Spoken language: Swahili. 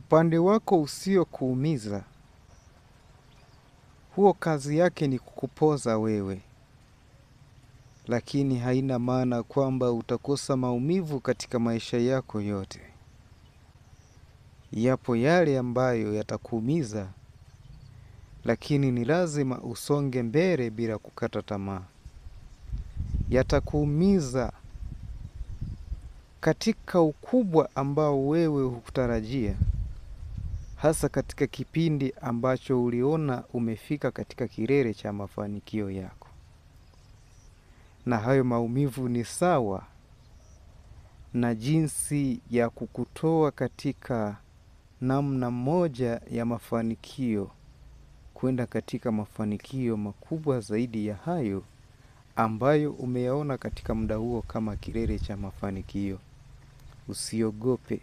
Upande wako usiokuumiza, huo kazi yake ni kukupoza wewe, lakini haina maana kwamba utakosa maumivu katika maisha yako yote. Yapo yale ambayo yatakuumiza, lakini ni lazima usonge mbele bila kukata tamaa. Yatakuumiza katika ukubwa ambao wewe hukutarajia, hasa katika kipindi ambacho uliona umefika katika kilele cha mafanikio yako. Na hayo maumivu ni sawa na jinsi ya kukutoa katika namna moja ya mafanikio kwenda katika mafanikio makubwa zaidi ya hayo ambayo umeyaona katika muda huo kama kilele cha mafanikio. Usiogope.